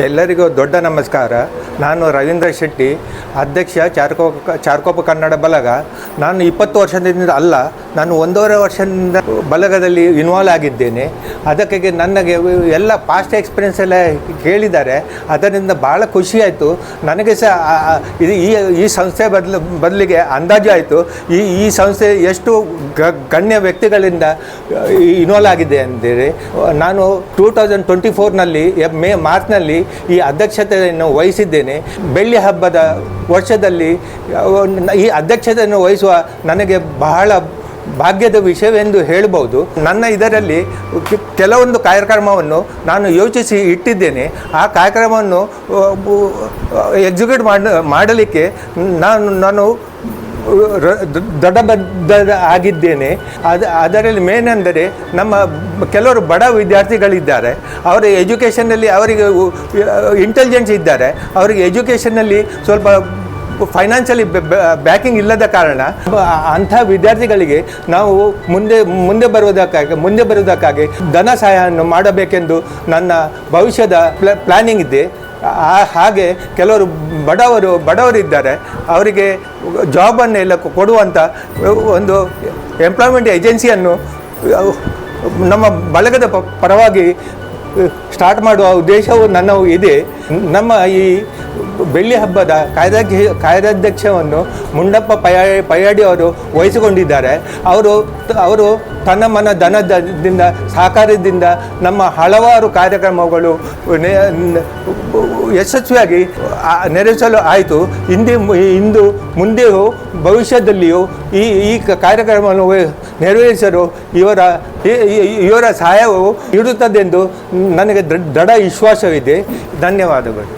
ಎಲ್ಲರಿಗೂ ದೊಡ್ಡ ನಮಸ್ಕಾರ. ನಾನು ರವೀಂದ್ರ ಶೆಟ್ಟಿ, ಅಧ್ಯಕ್ಷ ಚಾರ್ಕೋಪ ಕನ್ನಡ ಬಲಗ. ನಾನು 20 ವರ್ಷದಿಂದ ಅಲ್ಲ, ನಾನು 1.5 ವರ್ಷದಿಂದ ಬಲಗದಲ್ಲಿ ಇನ್ವಾಲ್ವ್ ಆಗಿದ್ದೇನೆ. ಅದಕ್ಕೆ ನನಗೆ ಎಲ್ಲ ಪಾಸ್ಟ್ ಎಕ್ಸ್ಪೀರಿಯನ್ಸ್ ಎಲ್ಲ ಕೇಳಿದ್ದಾರೆ. ಅದರಿಂದ ಭಾಳ ಖುಷಿಯಾಯಿತು. ನನಗೆ ಸಹ ಈ ಸಂಸ್ಥೆ ಬದಲಿಗೆ ಅಂದಾಜು ಆಯಿತು ಈ ಸಂಸ್ಥೆ ಎಷ್ಟು ಗಣ್ಯ ವ್ಯಕ್ತಿಗಳಿಂದ ಇನ್ವಾಲ್ವ್ ಆಗಿದೆ ಅಂತೇಳಿ. ನಾನು 2024ನಲ್ಲಿ ಮಾರ್ಚ್ನಲ್ಲಿ ಈ ಅಧ್ಯಕ್ಷತೆಯನ್ನು ವಹಿಸಿದ್ದೇನೆ. ಬೆಳ್ಳಿ ಹಬ್ಬದ ವರ್ಷದಲ್ಲಿ ಈ ಅಧ್ಯಕ್ಷತೆಯನ್ನು ವಹಿಸುವ ನನಗೆ ಬಹಳ ಭಾಗ್ಯದ ವಿಷಯವೆಂದು ಹೇಳಬಹುದು. ನನ್ನ ಇದರಲ್ಲಿ ಕೆಲವೊಂದು ಕಾರ್ಯಕ್ರಮವನ್ನು ನಾನು ಯೋಚಿಸಿ ಇಟ್ಟಿದ್ದೇನೆ. ಆ ಕಾರ್ಯಕ್ರಮವನ್ನು ಎಕ್ಸಿಕ್ಯೂಟ್ ಮಾಡಲಿಕ್ಕೆ ನಾನು ದೃಢಬದ್ಧ ಆಗಿದ್ದೇನೆ. ಅದರಲ್ಲಿ ಮೇನ್ ಅಂದರೆ ನಮ್ಮ ಕೆಲವರು ಬಡ ವಿದ್ಯಾರ್ಥಿಗಳಿದ್ದಾರೆ. ಅವರ ಎಜುಕೇಷನ್ನಲ್ಲಿ ಅವರಿಗೆ ಇಂಟೆಲಿಜೆನ್ಸ್ ಇದ್ದಾರೆ. ಅವರಿಗೆ ಎಜುಕೇಷನ್ನಲ್ಲಿ ಸ್ವಲ್ಪ ಫೈನಾನ್ಷಿಯಲಿ ಬ್ಯಾಕಿಂಗ್ ಇಲ್ಲದ ಕಾರಣ ಅಂಥ ವಿದ್ಯಾರ್ಥಿಗಳಿಗೆ ನಾವು ಮುಂದೆ ಬರುವುದಕ್ಕಾಗಿ ಧನ ಸಹಾಯವನ್ನು ಮಾಡಬೇಕೆಂದು ನನ್ನ ಭವಿಷ್ಯದ ಪ್ಲ್ಯಾನಿಂಗ್ ಇದೆ. ಹಾಗೆ ಕೆಲವರು ಬಡವರಿದ್ದಾರೆ, ಅವರಿಗೆ ಜಾಬನ್ನೆಲ್ಲ ಕೊಡುವಂಥ ಒಂದು ಎಂಪ್ಲಾಯ್ಮೆಂಟ್ ಏಜೆನ್ಸಿಯನ್ನು ನಮ್ಮ ಬಳಗದ ಪರವಾಗಿ ಸ್ಟಾರ್ಟ್ ಮಾಡುವ ಉದ್ದೇಶವು ನನ್ನ ಇದೆ. ನಮ್ಮ ಈ ಬೆಳ್ಳಿ ಹಬ್ಬದ ಕಾರ್ಯಾಧ್ಯಕ್ಷವನ್ನು ಮುಂಡಪ್ಪ ಪಯ್ಯಾಡಿ ಅವರು ವಹಿಸಿಕೊಂಡಿದ್ದಾರೆ. ಅವರು ತನ್ನ ಮನ ಧನದಿಂದ ಸಹಕಾರದಿಂದ ನಮ್ಮ ಹಲವಾರು ಕಾರ್ಯಕ್ರಮಗಳು ಯಶಸ್ವಿಯಾಗಿ ನೆರವೇರಿಸಲು ಆಯಿತು. ಇಂದು ಮುಂದೆಯೂ ಭವಿಷ್ಯದಲ್ಲಿಯೂ ಈ ಕಾರ್ಯಕ್ರಮವನ್ನು ನೆರವೇರಿಸಲು ಇವರ ಸಹಾಯವು ಇರುತ್ತದೆಂದು ನನಗೆ ದೃಢ ವಿಶ್ವಾಸವಿದೆ. ಧನ್ಯವಾದಗಳು.